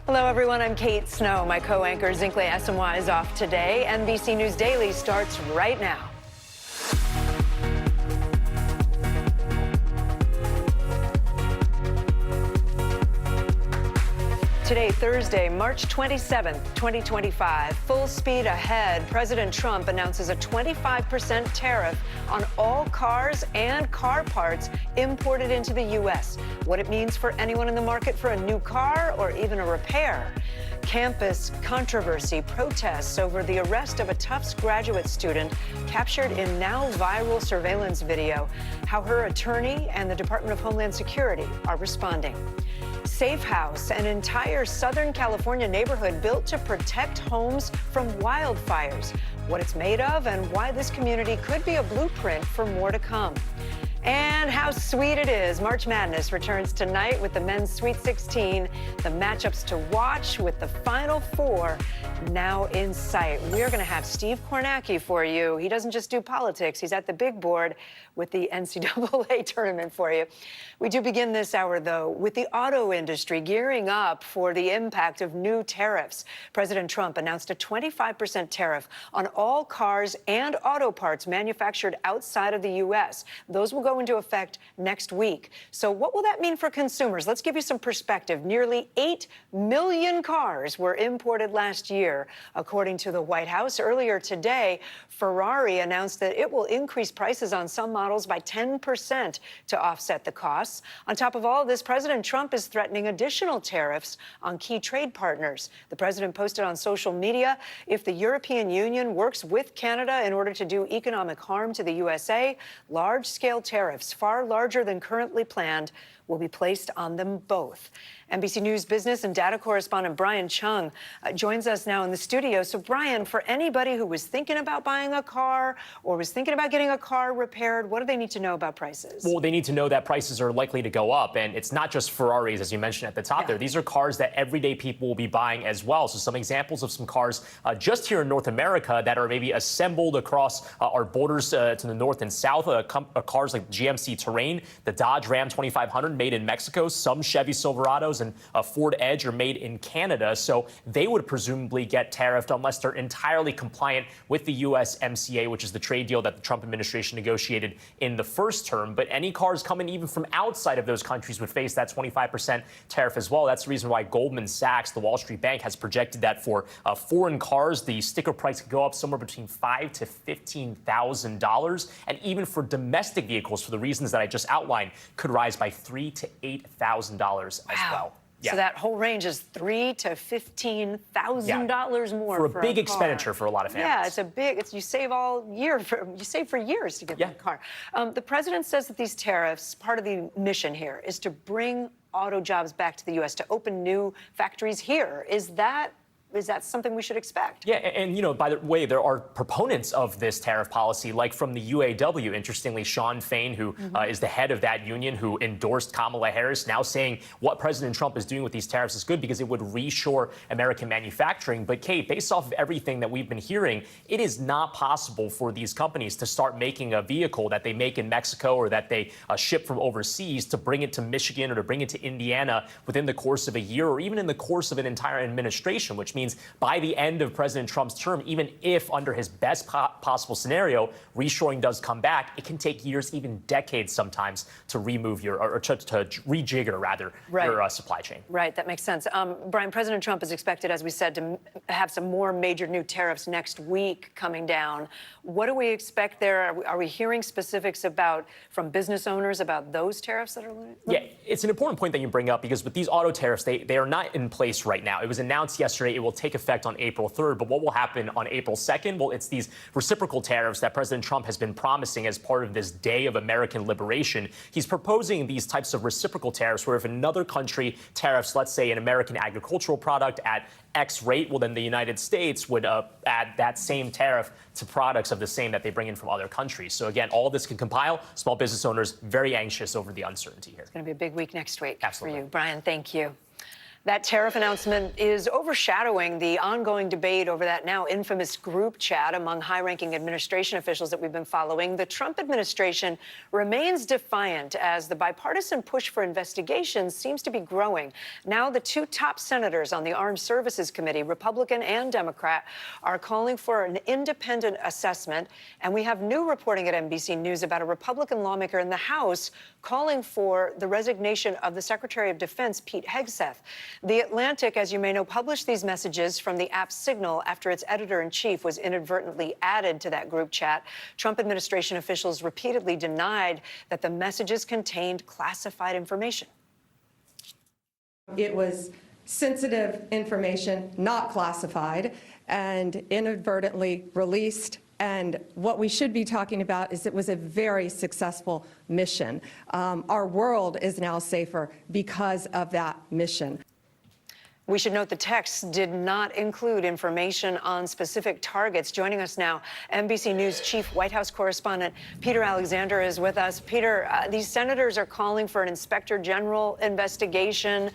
Hello, everyone. I'm Kate Snow. My co-anchor Zinkley Asamoah is off today. NBC News Daily starts right now. Today, Thursday, March 27th, 2025. Full speed ahead. President Trump announces a 25% tariff on all cars and car parts imported into the U.S. What it means for anyone in the market for a new car or even a repair. Campus controversy, protests over the arrest of a Tufts graduate student captured in now viral surveillance video. How her attorney and the Department of Homeland Security are responding. Safe House, an entire Southern California neighborhood built to protect homes from wildfires. What it's made of and why this community could be a blueprint for more to come. And how sweet it is. March Madness returns tonight with the men's Sweet 16. The matchups to watch with the Final Four now in sight. We're going to have Steve Kornacki for you. He doesn't just do politics. He's at the big board with the NCAA tournament for you. We do begin this hour, though, with the auto industry gearing up for the impact of new tariffs. President Trump announced a 25% tariff on all cars and auto parts manufactured outside of the U.S. Those will go into effect next week. So what will that mean for consumers? Let's give you some perspective. Nearly 8 million cars were imported last year, according to the White House. Earlier today, Ferrari announced that it will increase prices on some models by 10% to offset the costs. On top of all this, President Trump is threatening additional tariffs on key trade partners. The president posted on social media, if the European Union works with Canada in order to do economic harm to the USA, large-scale tariffs, far larger than currently planned, will be placed on them both. NBC News business and data correspondent Brian Chung joins us now in the studio. So, Brian, for anybody who was thinking about buying a car or was thinking about getting a car repaired, what do they need to know about prices? Well, they need to know that prices are likely to go up. And it's not just Ferraris, as you mentioned at the top there. These are cars that everyday people will be buying as well. So some examples of some cars just here in North America that are maybe assembled across our borders to the north and south. Cars like GMC Terrain, the Dodge Ram 2500 made in Mexico, some Chevy Silverados and a Ford Edge are made in Canada. So they would presumably get tariffed unless they're entirely compliant with the USMCA, which is the trade deal that the Trump administration negotiated in the first term. But any cars coming even from outside of those countries would face that 25% tariff as well. That's the reason why Goldman Sachs, the Wall Street Bank, has projected that for foreign cars, the sticker price could go up somewhere between $5,000 to $15,000. And even for domestic vehicles, for the reasons that I just outlined, could rise by $3,000 to $8,000 as well. Yeah. So that whole range is $3,000 to $15,000 more for a big expenditure for a lot of families. Yeah, it's a big. You save all year. You save for years to get that car. The president says that these tariffs, part of the mission here, is to bring auto jobs back to the U.S. to open new factories here. Is that something we should expect? Yeah, and by the way, there are proponents of this tariff policy, like from the UAW. Interestingly, Sean Fain, who is the head of that union, who endorsed Kamala Harris, now saying what President Trump is doing with these tariffs is good because it would reshore American manufacturing. But Kate, based off of everything that we've been hearing, it is not possible for these companies to start making a vehicle that they make in Mexico or that they ship from overseas to bring it to Michigan or to bring it to Indiana within the course of a year or even in the course of an entire administration, which means by the end of President Trump's term, even if under his best possible scenario, reshoring does come back, it can take years, even decades sometimes, to remove to rejigger your supply chain. Right, that makes sense. Brian, President Trump is expected, as we said, to have some more major new tariffs next week coming down. What do we expect there? Are we hearing specifics from business owners about those tariffs that are? Yeah, it's an important point that you bring up because with these auto tariffs, they are not in place right now. It was announced yesterday. It will take effect on April 3rd. But what will happen on April 2nd? Well, it's these reciprocal tariffs that President Trump has been promising as part of this Day of American Liberation. He's proposing these types of reciprocal tariffs where if another country tariffs, let's say, an American agricultural product at X rate, well, then the United States would add that same tariff to products of the same that they bring in from other countries. So again, all this can compile. Small business owners very anxious over the uncertainty here. It's going to be a big week next week. Absolutely. For you. Brian, thank you. That tariff announcement is overshadowing the ongoing debate over that now infamous group chat among high-ranking administration officials that we've been following. The Trump administration remains defiant as the bipartisan push for investigations seems to be growing. Now, the two top senators on the Armed Services Committee, Republican and Democrat, are calling for an independent assessment. And we have new reporting at NBC News about a Republican lawmaker in the House calling for the resignation of the Secretary of Defense, Pete Hegseth. The Atlantic, as you may know, published these messages from the app Signal after its editor-in-chief was inadvertently added to that group chat. Trump administration officials repeatedly denied that the messages contained classified information. It was sensitive information, not classified, and inadvertently released. And what we should be talking about is it was a very successful mission. Our world is now safer because of that mission. We should note the text did not include information on specific targets. Joining us now, NBC News Chief White House Correspondent Peter Alexander is with us. Peter, these senators are calling for an inspector general investigation.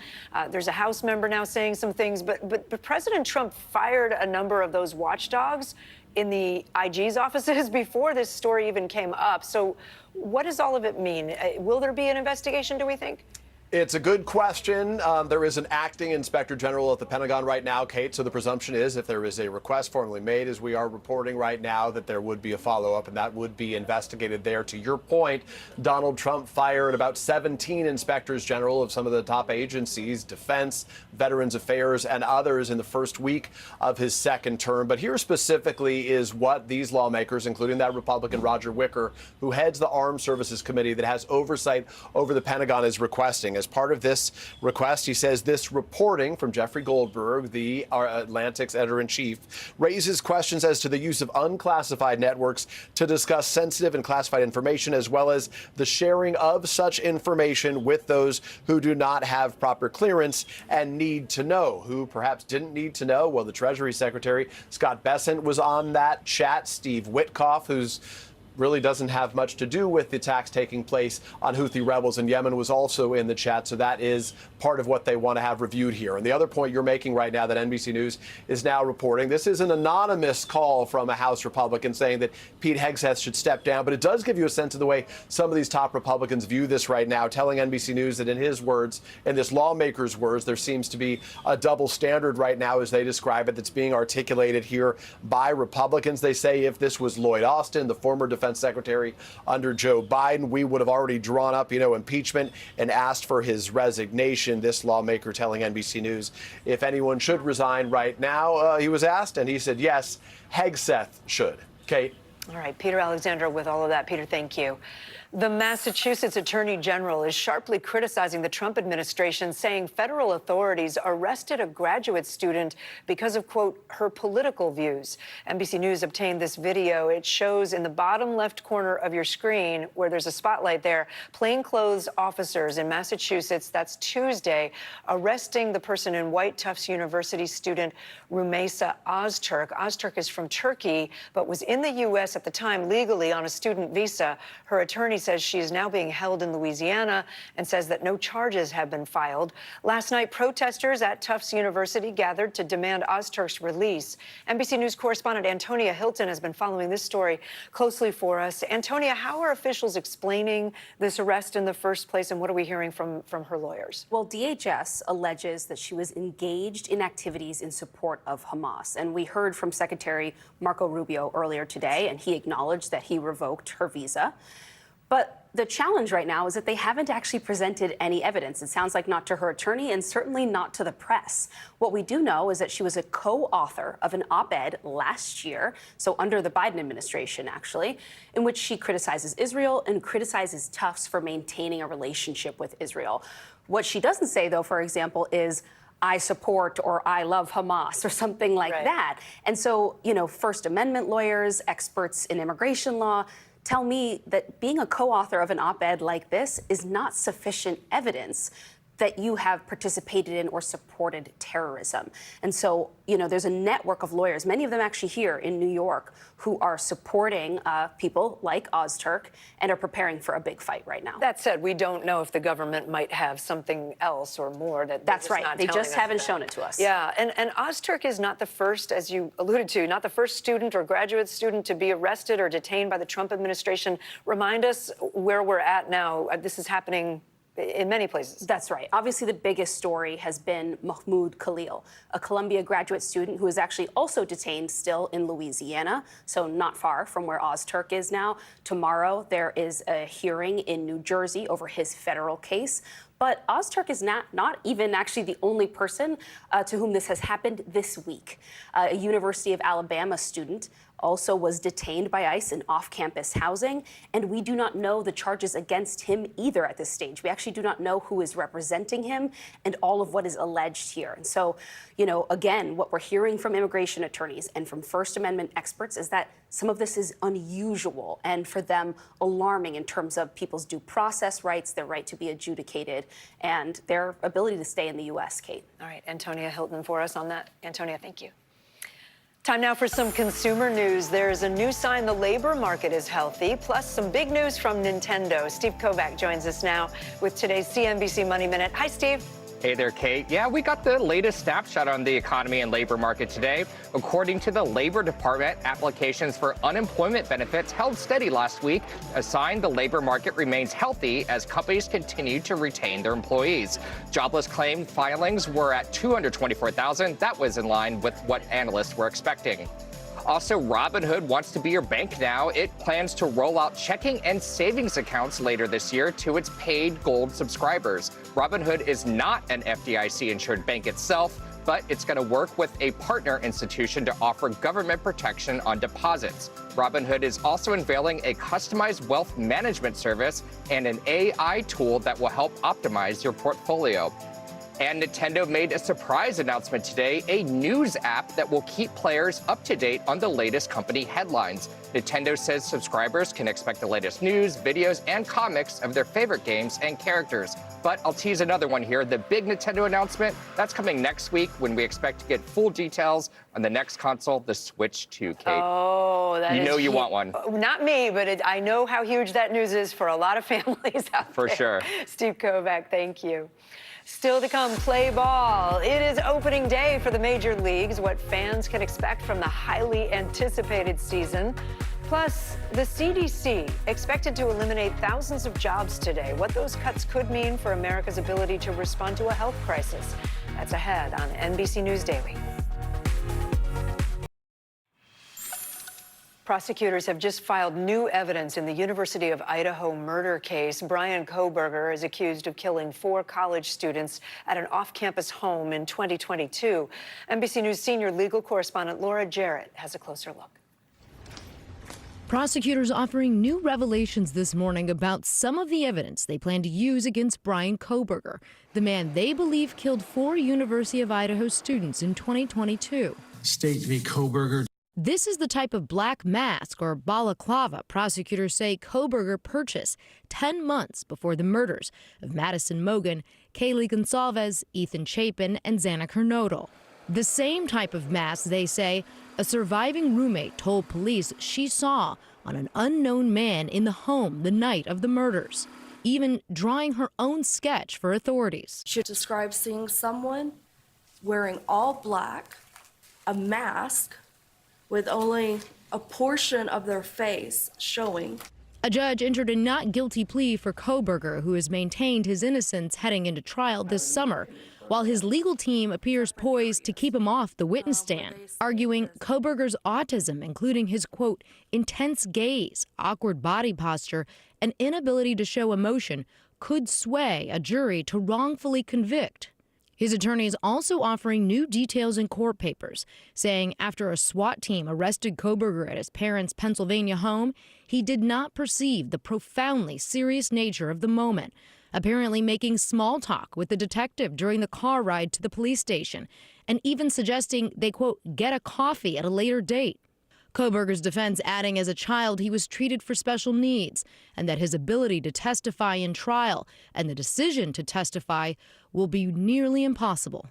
There's a House member now saying some things, but President Trump fired a number of those watchdogs in the IG's offices before this story even came up. So what does all of it mean? Will there be an investigation, do we think? It's a good question. There is an acting inspector general at the Pentagon right now, Kate. So the presumption is if there is a request formally made, as we are reporting right now, that there would be a follow-up and that would be investigated there. To your point, Donald Trump fired about 17 inspectors general of some of the top agencies, Defense, Veterans Affairs, and others in the first week of his second term. But here specifically is what these lawmakers, including that Republican Roger Wicker, who heads the Armed Services Committee that has oversight over the Pentagon, is requesting. As part of this request, he says this reporting from Jeffrey Goldberg, the Atlantic's editor-in-chief, raises questions as to the use of unclassified networks to discuss sensitive and classified information, as well as the sharing of such information with those who do not have proper clearance and need to know. Who perhaps didn't need to know? Well, the Treasury Secretary, Scott Bessent, was on that chat. Steve Witkoff, who's really doesn't have much to do with the attacks taking place on Houthi rebels in Yemen, was also in the chat. So that is part of what they want to have reviewed here. And the other point you're making right now that NBC News is now reporting, this is an anonymous call from a House Republican saying that Pete Hegseth should step down. But it does give you a sense of the way some of these top Republicans view this right now, telling NBC News that in his words, in this lawmaker's words, there seems to be a double standard right now, as they describe it, that's being articulated here by Republicans. They say if this was Lloyd Austin, the former defense secretary under Joe Biden, we would have already drawn up, impeachment and asked for his resignation. This lawmaker telling NBC News if anyone should resign right now, he was asked, and he said, yes, Hegseth should. Kate. All right, Peter Alexander with all of that. Peter, thank you. The Massachusetts Attorney General is sharply criticizing the Trump administration, saying federal authorities arrested a graduate student because of, quote, her political views. NBC News obtained this video. It shows in the bottom left corner of your screen, where there's a spotlight there, plainclothes officers in Massachusetts, that's Tuesday, arresting the person in white Tufts University student Rumeysa Ozturk. Ozturk is from Turkey, but was in the U.S. at the time legally on a student visa. Her attorney says she is now being held in Louisiana and says that no charges have been filed. Last night, protesters at Tufts University gathered to demand Ozturk's release. NBC News correspondent Antonia Hilton has been following this story closely for us. Antonia, how are officials explaining this arrest in the first place, and what are we hearing from her lawyers? Well, DHS alleges that she was engaged in activities in support of Hamas. And we heard from Secretary Marco Rubio earlier today, and he acknowledged that he revoked her visa. But the challenge right now is that they haven't actually presented any evidence. It sounds like not to her attorney and certainly not to the press. What we do know is that she was a co-author of an op-ed last year, so under the Biden administration, actually, in which she criticizes Israel and criticizes Tufts for maintaining a relationship with Israel. What she doesn't say, though, for example, is I support or I love Hamas or something like that. And so, First Amendment lawyers, experts in immigration law, tell me that being a co-author of an op-ed like this is not sufficient evidence that you have participated in or supported terrorism. And so, there's a network of lawyers, many of them actually here in New York, who are supporting people like Ozturk and are preparing for a big fight right now. That said, we don't know if the government might have something else or more that That's right. They just haven't shown it to us. Yeah, and Ozturk is not the first, as you alluded to, not the first student or graduate student to be arrested or detained by the Trump administration. Remind us where we're at now. This is happening in many places. That's right. Obviously, the biggest story has been Mahmoud Khalil, a Columbia graduate student who is actually also detained still in Louisiana, so not far from where Ozturk is now. Tomorrow, there is a hearing in New Jersey over his federal case. But Ozturk is not even actually the only person to whom this has happened this week. A University of Alabama student also was detained by ICE in off-campus housing, and we do not know the charges against him either at this stage. We actually do not know who is representing him and all of what is alleged here. And so, again, what we're hearing from immigration attorneys and from First Amendment experts is that some of this is unusual and for them alarming in terms of people's due process rights, their right to be adjudicated, and their ability to stay in the U.S., Kate. All right, Antonia Hilton for us on that. Antonia, thank you. Time now for some consumer news. There's a new sign the labor market is healthy, plus some big news from Nintendo. Steve Kovac joins us now with today's CNBC Money Minute. Hi, Steve. Hey there, Kate. Yeah, we got the latest snapshot on the economy and labor market today. According to the Labor Department, applications for unemployment benefits held steady last week, a sign the labor market remains healthy as companies continue to retain their employees. Jobless claim filings were at 224,000. That was in line with what analysts were expecting. Also, Robinhood wants to be your bank now. It plans to roll out checking and savings accounts later this year to its paid Gold subscribers. Robinhood is not an FDIC-insured bank itself, but it's going to work with a partner institution to offer government protection on deposits. Robinhood is also unveiling a customized wealth management service and an AI tool that will help optimize your portfolio. And Nintendo made a surprise announcement today, a news app that will keep players up to date on the latest company headlines. Nintendo says subscribers can expect the latest news, videos, and comics of their favorite games and characters. But I'll tease another one here. The big Nintendo announcement, that's coming next week when we expect to get full details on the next console, the Switch 2, Kate. Oh, that is you know you want one. Not me, but I know how huge that news is for a lot of families out For there. sure. Steve Kovac, thank you. Still to come, play ball. It is opening day for the major leagues, what fans can expect from the highly anticipated season. Plus, the CDC expected to eliminate thousands of jobs today. What those cuts could mean for America's ability to respond to a health crisis. That's ahead on NBC News Daily. Prosecutors have just filed new evidence in the University of Idaho murder case. Brian Kohberger is accused of killing 4 college students at an off-campus home in 2022. NBC News senior legal correspondent Laura Jarrett has a closer look. Prosecutors offering new revelations this morning about some of the evidence they plan to use against Brian Kohberger, the man they believe killed 4 University of Idaho students in 2022. State v. Kohberger. This is the type of black mask, or balaclava, prosecutors say Kohberger purchased 10 months before the murders of Madison Mogen, Kaylee Gonsalves, Ethan Chapin, and Xana Kernodle. The same type of mask, they say, a surviving roommate told police she saw on an unknown man in the home the night of the murders, even drawing her own sketch for authorities. She described seeing someone wearing all black, a mask, with only a portion of their face showing. A judge entered a not guilty plea for Kohberger, who has maintained his innocence heading into trial this summer, while his legal team appears poised to keep him off the witness stand, arguing Kohberger's autism, including his, quote, intense gaze, awkward body posture, and inability to show emotion, could sway a jury to wrongfully convict. His attorney is also offering new details in court papers, saying after a SWAT team arrested Kohberger at his parents' Pennsylvania home, he did not perceive the profoundly serious nature of the moment, apparently making small talk with the detective during the car ride to the police station, and even suggesting they, quote, get a coffee at a later date. Koberger's defense adding as a child he was treated for special needs and that his ability to testify in trial and the decision to testify will be nearly impossible.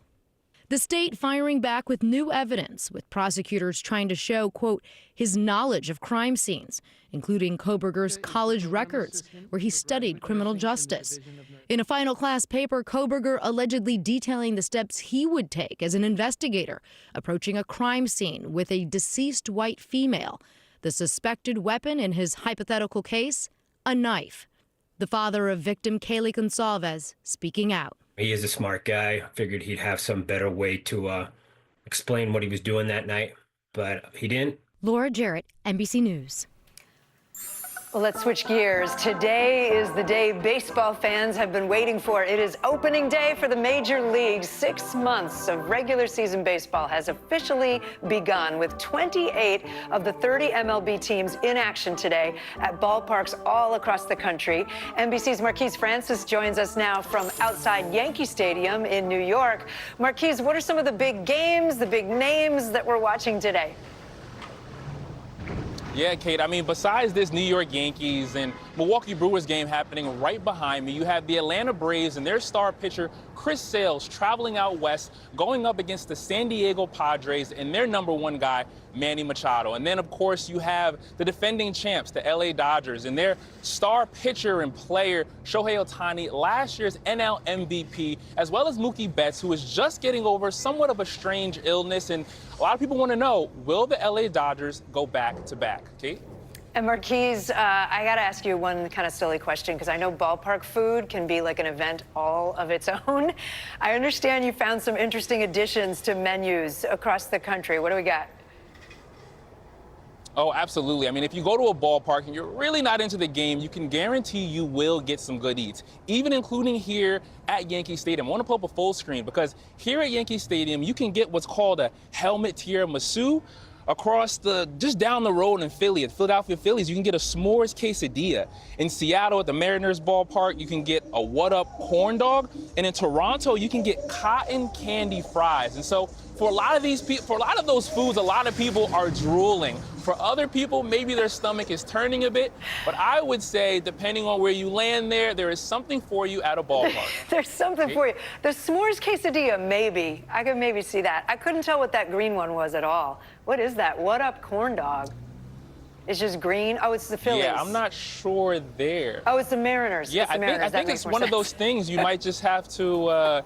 The state firing back with new evidence, with prosecutors trying to show, quote, his knowledge of crime scenes, including Koberger's college records, where he studied criminal justice. In a final class paper, Koberger allegedly detailing the steps he would take as an investigator, approaching a crime scene with a deceased white female. The suspected weapon in his hypothetical case, a knife. The father of victim Kaylee Gonsalves speaking out. He is a smart guy. Figured he'd have some better way to explain what he was doing that night, but he didn't. Laura Jarrett, NBC News. Well, let's switch gears. Today is the day baseball fans have been waiting for. It is opening day for the major leagues. 6 months of regular season baseball has officially begun, with 28 of the 30 MLB teams in action today at ballparks all across the country. NBC's Marquise Francis joins us now from outside Yankee Stadium in New York. Marquise, what are some of the big games, the big names that we're watching today? Yeah, Kate, I mean, besides this New York Yankees and Milwaukee Brewers game happening right behind me, you have the Atlanta Braves and their star pitcher, Chris Sales, traveling out west, going up against the San Diego Padres and their #1 guy, Manny Machado. And then, of course, you have the defending champs, the LA Dodgers, and their star pitcher and player, Shohei Ohtani, last year's NL MVP, as well as Mookie Betts, who is just getting over somewhat of a strange illness. And a lot of people want to know, will the LA Dodgers go back-to-back? Kate? And Marquise, I got to ask you one kind of silly question, because I know ballpark food can be like an event all of its own. I understand you found some interesting additions to menus across the country. What do we got? Oh, absolutely. I mean, if you go to a ballpark and you're really not into the game, you can guarantee you will get some good eats, even including here at Yankee Stadium. I want to pull up a full screen, because here at Yankee Stadium, you can get what's called a helmet tiramisu. Across just down the road in Philly, at Philadelphia Phillies, you can get a s'mores quesadilla. In Seattle at the Mariners ballpark, you can get a what-up corn dog. And in Toronto, you can get cotton candy fries. And so for a lot of these people, for a lot of those foods, a lot of people are drooling. For other people, maybe their stomach is turning a bit. But I would say, depending on where you land there is something for you at a ballpark. There's something for you. The s'mores quesadilla, maybe. I could maybe see that. I couldn't tell what that green one was at all. What is that? What up corn dog? It's just green? Oh, it's the Phillies. Yeah, I'm not sure there. Oh, it's the Mariners. Yeah, it's the Mariners. I think it's one of those things you might just have to,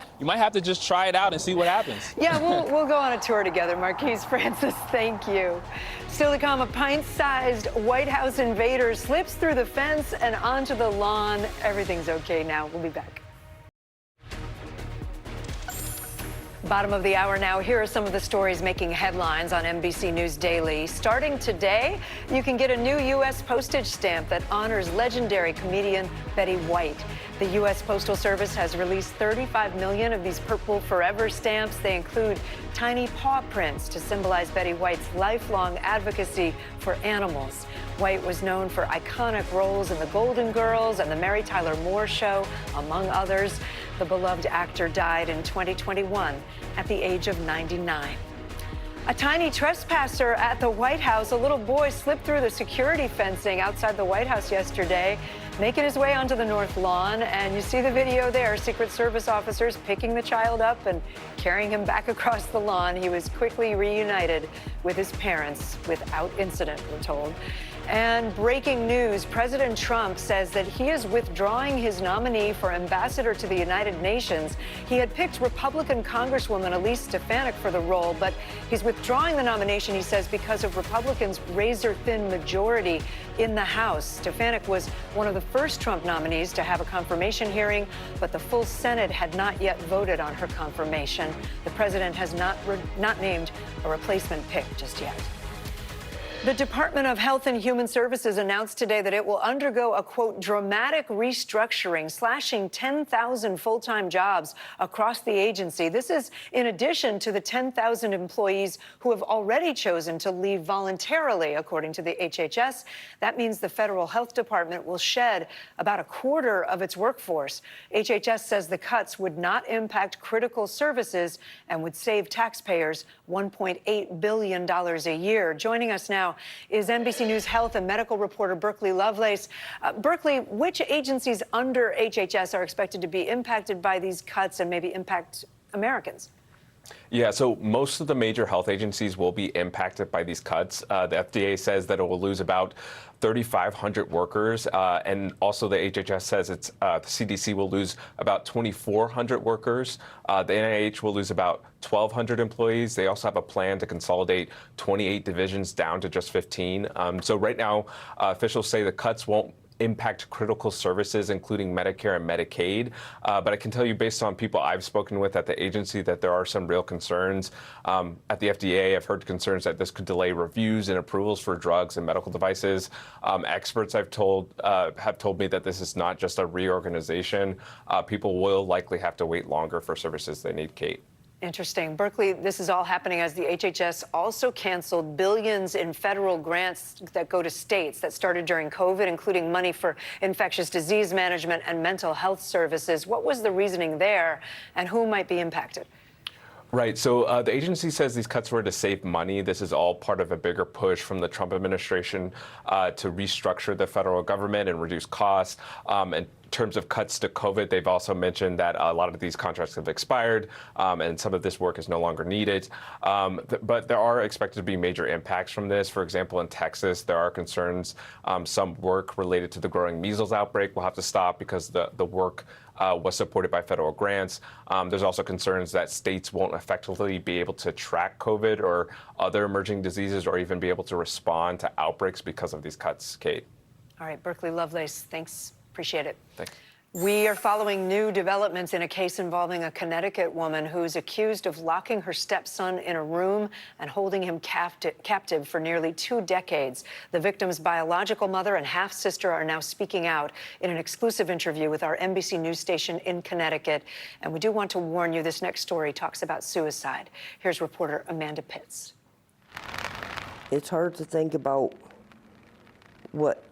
just try it out and see what happens. Yeah, we'll go on a tour together. Marquise Francis, thank you. Still to come, a pint-sized White House invader slips through the fence and onto the lawn. Everything's okay now. We'll be back. Bottom of the hour now. Here are some of the stories making headlines on NBC News Daily. Starting today, you can get a new U.S. postage stamp that honors legendary comedian Betty White. The U.S. Postal Service has released 35 million of these Purple Forever stamps. They include tiny paw prints to symbolize Betty White's lifelong advocacy for animals. White was known for iconic roles in The Golden Girls and The Mary Tyler Moore Show, among others. The beloved actor died in 2021 at the age of 99. A tiny trespasser at the White House. A little boy slipped through the security fencing outside the White House yesterday, making his way onto the north lawn. And you see the video there, Secret Service officers picking the child up and carrying him back across the lawn. He was quickly reunited with his parents without incident, we're told. And breaking news, President Trump says that he is withdrawing his nominee for ambassador to the United Nations. He had picked Republican Congresswoman Elise Stefanik for the role, but he's withdrawing the nomination, he says, because of Republicans' razor-thin majority in the House. Stefanik was one of the first Trump nominees to have a confirmation hearing, but the full Senate had not yet voted on her confirmation. The president has not named a replacement pick just yet. The Department of Health and Human Services announced today that it will undergo a, quote, dramatic restructuring, slashing 10,000 full-time jobs across the agency. This is in addition to the 10,000 employees who have already chosen to leave voluntarily, according to the HHS. That means the Federal Health Department will shed about a quarter of its workforce. HHS says the cuts would not impact critical services and would save taxpayers $1.8 billion a year. Joining us now now is NBC News health and medical reporter Berkeley Lovelace. Berkeley, which agencies under HHS are expected to be impacted by these cuts and maybe impact Americans? Yeah, so most of the major health agencies will be impacted by these cuts. The FDA says that it will lose about 3,500 workers, and also the HHS says the CDC will lose about 2,400 workers. The NIH will lose about 1,200 employees. They also have a plan to consolidate 28 divisions down to just 15. So right now, officials say the cuts won't impact critical services, including Medicare and Medicaid. But I can tell you, based on people I've spoken with at the agency, that there are some real concerns. At the FDA, I've heard concerns that this could delay reviews and approvals for drugs and medical devices. Experts have told me that this is not just a reorganization. People will likely have to wait longer for services they need, Kate. Interesting. Berkeley, this is all happening as the HHS also canceled billions in federal grants that go to states that started during COVID, including money for infectious disease management and mental health services. What was the reasoning there, and who might be impacted? Right. So the agency says these cuts were to save money. This is all part of a bigger push from the Trump administration to restructure the federal government and reduce costs. In terms of cuts to COVID, they've also mentioned that a lot of these contracts have expired and some of this work is no longer needed. But there are expected to be major impacts from this. For example, in Texas, there are concerns some work related to the growing measles outbreak will have to stop because the work was supported by federal grants. There's also concerns that states won't effectively be able to track COVID or other emerging diseases or even be able to respond to outbreaks because of these cuts, Kate. All right, Berkeley Lovelace, thanks. Appreciate it. Thanks. We are following new developments in a case involving a Connecticut woman who's accused of locking her stepson in a room and holding him captive for nearly 2 decades. The victim's biological mother and half-sister are now speaking out in an exclusive interview with our NBC News station in Connecticut. And we do want to warn you, this next story talks about suicide. Here's reporter Amanda Pitts. It's hard to think about what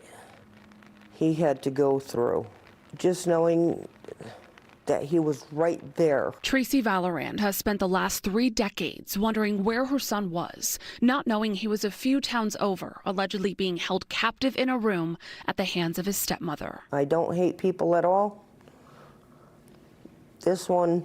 he had to go through. Just knowing that he was right there. Tracy Valorand has spent the last 3 decades wondering where her son was, not knowing he was a few towns over, allegedly being held captive in a room at the hands of his stepmother. I don't hate people at all. This one,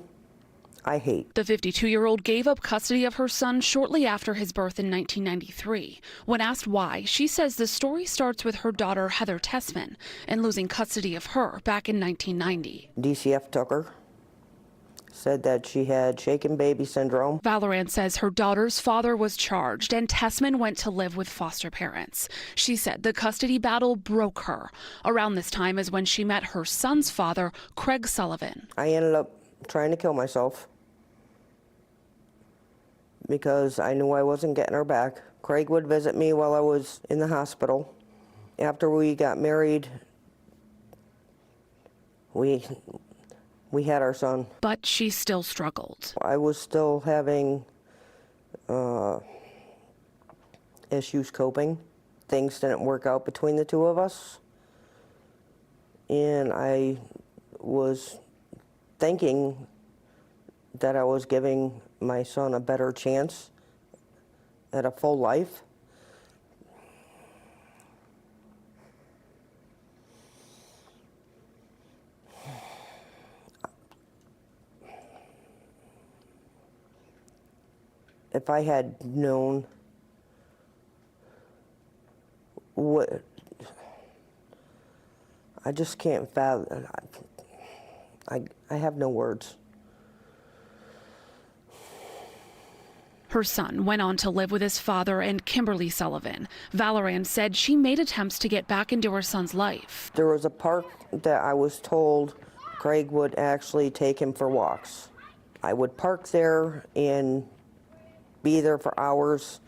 I hate. The 52-year-old gave up custody of her son shortly after his birth in 1993. When asked why, she says the story starts with her daughter, Heather Tessman, and losing custody of her back in 1990. DCF took her, said that she had shaken baby syndrome. Valorand says her daughter's father was charged and Tessman went to live with foster parents. She said the custody battle broke her. Around this time is when she met her son's father, Craig Sullivan. I ended up trying to kill myself because I knew I wasn't getting her back. Craig would visit me while I was in the hospital. After we got married, we had our son. But she still struggled. I was still having issues coping. Things didn't work out between the two of us. And I was thinking that I was giving my son a better chance at a full life. If I had known what, I just can't fathom. I have no words. Her son went on to live with his father and Kimberly Sullivan. Valorand said she made attempts to get back into her son's life. There was a park that I was told Craig would actually take him for walks. I would park there and be there for hours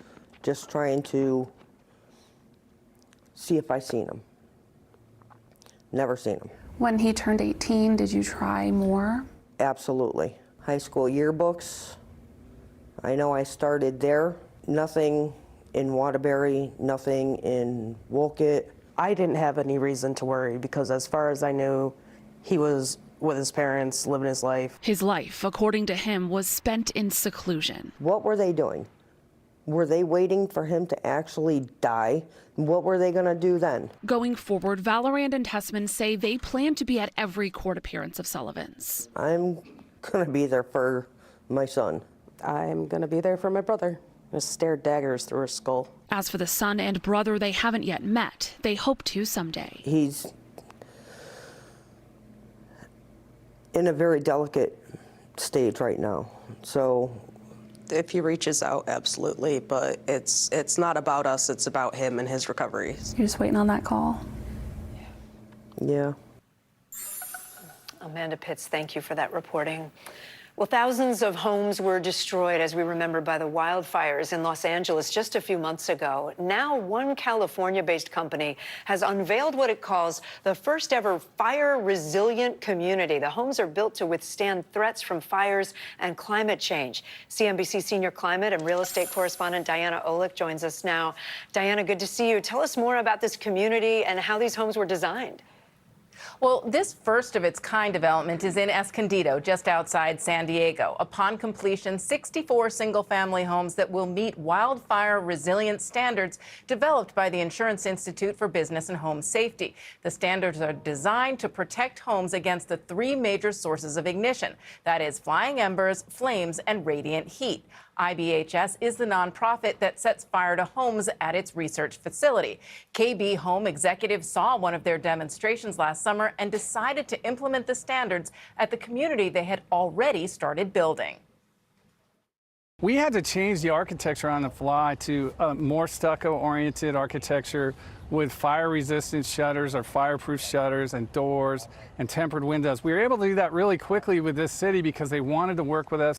just trying to see if I seen him. Never seen him. When he turned 18, did you try more? Absolutely. High school yearbooks. I know I started there. Nothing in Waterbury, nothing in Wolcott. I didn't have any reason to worry because as far as I knew, he was with his parents, living his life. His life, according to him, was spent in seclusion. What were they doing? Were they waiting for him to actually die? What were they going to do then? Going forward, Valorand and Tessman say they plan to be at every court appearance of Sullivan's. I'm going to be there for my son. I'm going to be there for my brother. Just stared daggers through his skull. As for the son and brother they haven't yet met, they hope to someday. He's in a very delicate stage right now, so if he reaches out, absolutely, but it's not about us, it's about him and his recovery. You're just waiting on that call? Yeah. Amanda Pitts, thank you for that reporting. Well, thousands of homes were destroyed, as we remember, by the wildfires in Los Angeles just a few months ago. Now, one California-based company has unveiled what it calls the first ever fire-resilient community. The homes are built to withstand threats from fires and climate change. CNBC senior climate and real estate correspondent Diana Olick joins us now. Diana, good to see you. Tell us more about this community and how these homes were designed. Well, this first of its kind development is in Escondido, just outside San Diego. Upon completion, 64 single-family homes that will meet wildfire resilient standards developed by the Insurance Institute for Business and Home Safety. The standards are designed to protect homes against the three major sources of ignition. That is flying embers, flames, and radiant heat. IBHS is the nonprofit that sets fire to homes at its research facility. KB Home executives saw one of their demonstrations last summer and decided to implement the standards at the community they had already started building. We had to change the architecture on the fly to a more stucco-oriented architecture with fire-resistant shutters or fireproof shutters and doors and tempered windows. We were able to do that really quickly with this city because they wanted to work with us.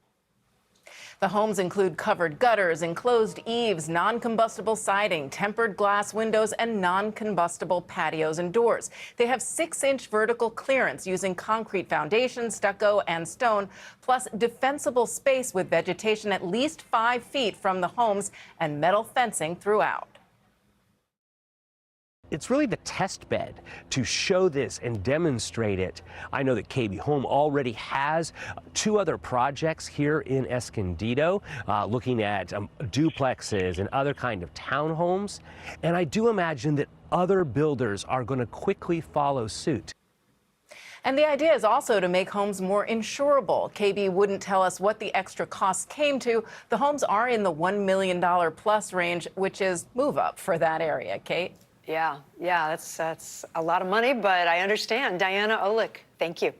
The homes include covered gutters, enclosed eaves, non-combustible siding, tempered glass windows, and non-combustible patios and doors. They have 6-inch vertical clearance using concrete foundation, stucco, and stone, plus defensible space with vegetation at least 5 feet from the homes and metal fencing throughout. It's really the test bed to show this and demonstrate it. I know that KB Home already has 2 other projects here in Escondido, looking at duplexes and other kind of townhomes. And I do imagine that other builders are going to quickly follow suit. And the idea is also to make homes more insurable. KB wouldn't tell us what the extra costs came to. The homes are in the $1 million plus range, which is move up for that area. Kate? Yeah, that's a lot of money, but I understand. Diana Olick, thank you.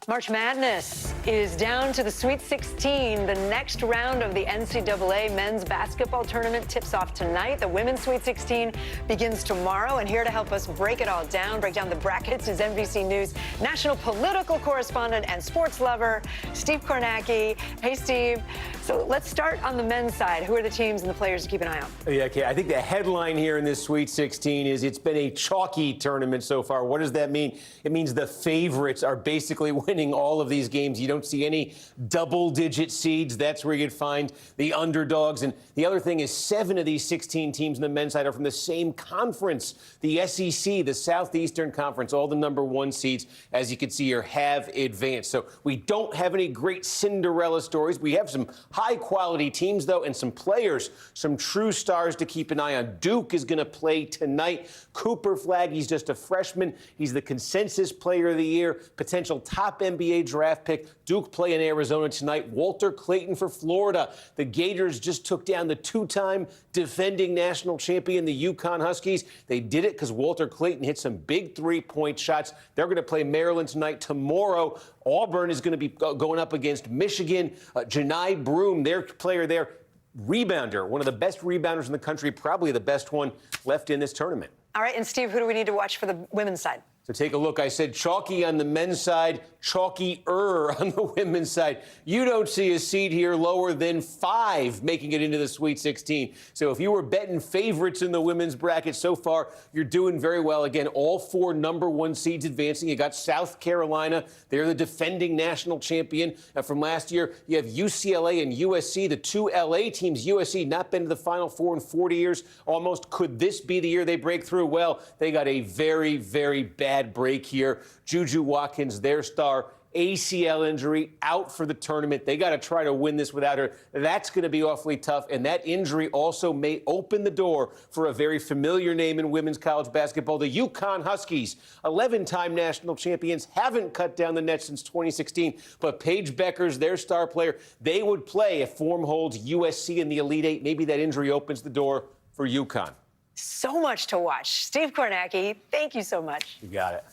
March Madness is down to the Sweet 16. The next round of the NCAA men's basketball tournament tips off tonight. The women's Sweet 16 begins tomorrow. And here to help us break it all down, break down the brackets, is NBC News national political correspondent and sports lover, Steve Kornacki. Hey, Steve. So let's start on the men's side. Who are the teams and the players to keep an eye on? Yeah, okay. I think the headline here in this Sweet 16 is it's been a chalky tournament so far. What does that mean? It means the favorites are basically winning all of these games. You don't see any double-digit seeds. That's where you'd find the underdogs. And the other thing is 7 of these 16 teams on the men's side are from the same conference, the SEC, the Southeastern Conference. All the number 1 seeds, as you can see here, have advanced. So we don't have any great Cinderella stories. We have some high-quality teams, though, and some players, some true stars to keep an eye on. Duke is going to play tonight. Cooper Flagg, he's just a freshman. He's the consensus player of the year, potential top NBA draft pick. Duke play in Arizona tonight. Walter Clayton for Florida. The Gators just took down the 2-time defending national champion, the UConn Huskies. They did it because Walter Clayton hit some big 3-point shots. They're going to play Maryland tonight. Tomorrow, Auburn is going to be going up against Michigan. Janai Broom, their player there, rebounder, one of the best rebounders in the country, probably the best one left in this tournament. All right, and Steve, who do we need to watch for the women's side? So take a look. I said chalky on the men's side, chalkier on the women's side. You don't see a seed here lower than 5 making it into the Sweet 16. So if you were betting favorites in the women's bracket so far, you're doing very well. Again, all 4 number 1 seeds advancing. You got South Carolina. They're the defending national champion from last year. You have UCLA and USC, the 2 LA teams. USC not been to the Final Four in 40 years. Almost. Could this be the year they break through? Well, they got a very, very bad break here. Juju Watkins, their star, ACL injury, out for the tournament. They got to try to win this without her. That's going to be awfully tough. And that injury also may open the door for a very familiar name in women's college basketball, the UConn Huskies. 11-time national champions, haven't cut down the net since 2016. But Paige Beckers, their star player, they would play if form holds USC in the Elite Eight. Maybe that injury opens the door for UConn. So much to watch. Steve Kornacki, thank you so much. You got it.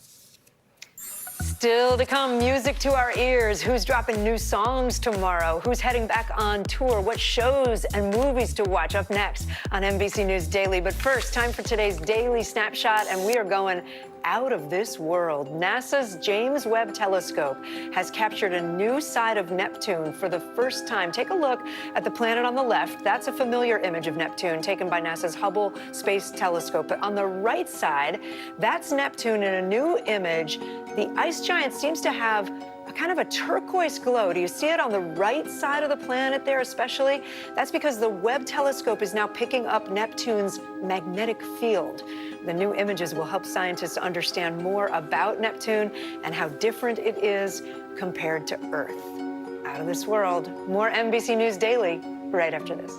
Still to come, music to our ears. Who's dropping new songs tomorrow? Who's heading back on tour? What shows and movies to watch? Up next on NBC News Daily. But first, time for today's Daily Snapshot, and we are going out of this world. NASA's James Webb Telescope has captured a new side of Neptune for the first time. Take a look at the planet on the left. That's a familiar image of Neptune taken by NASA's Hubble Space Telescope. But on the right side, that's Neptune in a new image. The ice giant seems to have a kind of a turquoise glow. Do you see it on the right side of the planet there especially? That's because the Webb telescope is now picking up Neptune's magnetic field. The new images will help scientists understand more about Neptune and how different it is compared to Earth. Out of this world. More NBC News Daily right after this.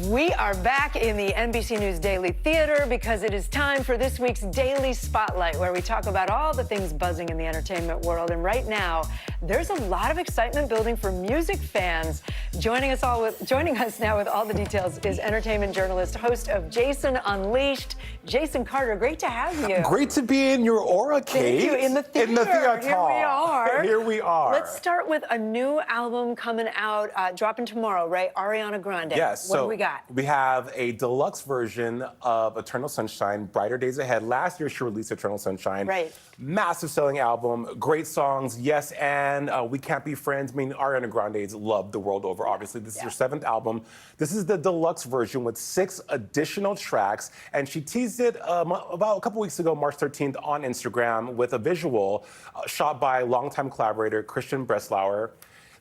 We are back in the NBC News Daily Theater because it is time for this week's Daily Spotlight, where we talk about all the things buzzing in the entertainment world. And right now, there's a lot of excitement building for music fans. Joining us now with all the details is entertainment journalist, host of Jason Unleashed, Jason Carter. Great to have you. Great to be in your aura, Kate. Thank you. In the theater. In the theater. Here we are. Here we are. Let's start with a new album coming out, dropping tomorrow, right? Ariana Grande. Yes. What do we got? We have a deluxe version of Eternal Sunshine, Brighter Days Ahead. Last year, she released Eternal Sunshine. Right. Massive selling album, great songs, yes, and We Can't Be Friends. I mean, Ariana Grande's loved the world over, obviously. This is her 7th album. This is the deluxe version with 6 additional tracks, and she teased it about a couple weeks ago, March 13th, on Instagram with a visual shot by longtime collaborator Christian Breslauer.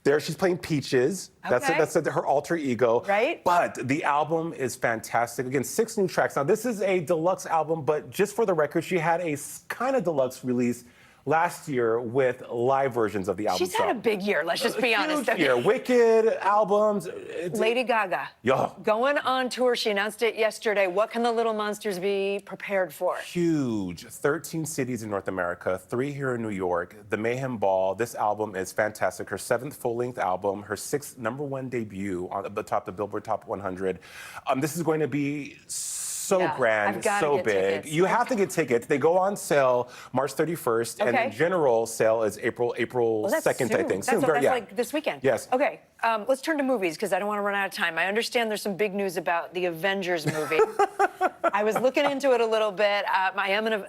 There, she's playing Peaches. Okay. That's her alter ego. Right. But the album is fantastic. Again, 6 new tracks. Now, this is a deluxe album, but just for the record, she had a kind of deluxe release last year with live versions of the album. She's had a big year, let's just be honest. Huge year. Wicked albums. Lady Gaga. Yeah. Going on tour. She announced it yesterday. What can the Little Monsters be prepared for? Huge. 13 cities in North America, 3 here in New York. The Mayhem Ball. This album is fantastic. Her 7th full-length album, her 6th #1 debut on the Billboard Top 100. This is going to be so grand, so big. Tickets. You have to get tickets. They go on sale March 31st, and the general sale is April 2nd, I think. That's like this weekend. Yes. Okay, let's turn to movies because I don't want to run out of time. I understand there's some big news about the Avengers movie. I was looking into it a little bit.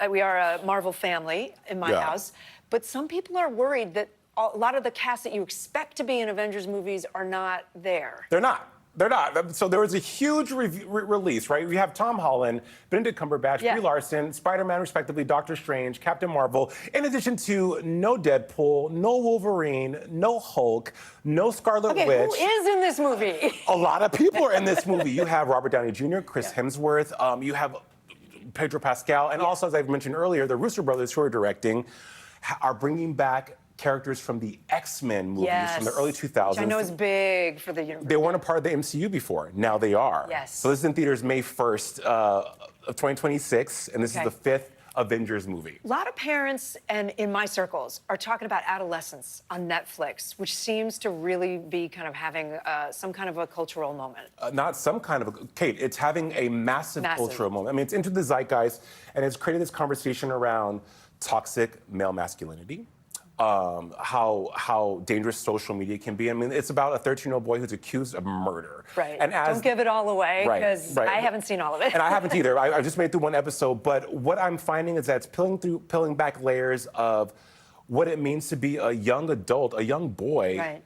We are a Marvel family in my house, but some people are worried that a lot of the cast that you expect to be in Avengers movies are not there. They're not. They're not. So there was a huge release, right? We have Tom Holland, Benedict Cumberbatch, Brie Larson, Spider-Man, respectively, Doctor Strange, Captain Marvel, in addition to no Deadpool, no Wolverine, no Hulk, no Scarlet Witch. Who is in this movie? A lot of people are in this movie. You have Robert Downey Jr., Chris Hemsworth, you have Pedro Pascal, and also, as I mentioned earlier, the Russo brothers who are directing are bringing back characters from the X-Men movies from the early 2000s. Which I know is big for the universe. They weren't a part of the MCU before. Now they are. Yes. So this is in theaters May 1st of 2026, and this is the 5th Avengers movie. A lot of parents, and in my circles, are talking about Adolescence on Netflix, which seems to really be kind of having some kind of a cultural moment. Not some kind of Kate, it's having a massive cultural moment. I mean, it's into the zeitgeist, and it's created this conversation around toxic male masculinity. How dangerous social media can be. I mean, it's about a 13-year-old boy who's accused of murder. Right. And don't give it all away, because I haven't seen all of it. And I haven't either. I just made it through 1 episode. But what I'm finding is that it's peeling back layers of what it means to be a young adult, a young boy,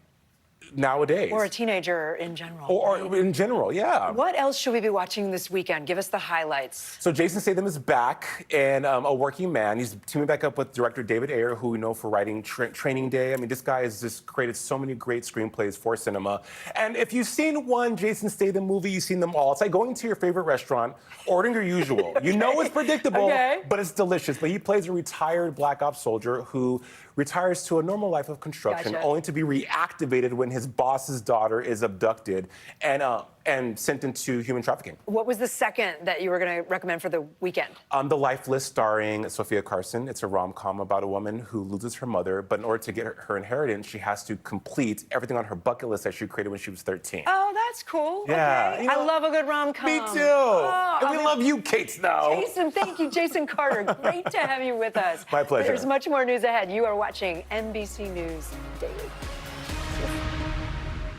nowadays. Or a teenager in general. Or in general, yeah. What else should we be watching this weekend? Give us the highlights. So Jason Statham is back in A Working Man. He's teaming back up with director David Ayer, who we know for writing Training Day. I mean, this guy has just created so many great screenplays for cinema. And if you've seen one Jason Statham movie, you've seen them all. It's like going to your favorite restaurant, ordering your usual. You know it's predictable, but it's delicious. But he plays a retired black ops soldier who retires to a normal life of construction, only to be reactivated when his boss's daughter is abducted and sent into human trafficking. What was the second that you were going to recommend for the weekend? The Lifeless, starring Sophia Carson. It's a rom-com about a woman who loses her mother, but in order to get her inheritance, she has to complete everything on her bucket list that she created when she was 13. Oh, that's cool. Yeah. Okay. You know, I love a good rom-com. Me too. And we love you, Kate Snow. Jason, thank you, Jason Carter. Great to have you with us. My pleasure. There's much more news ahead. You are watching NBC News Daily.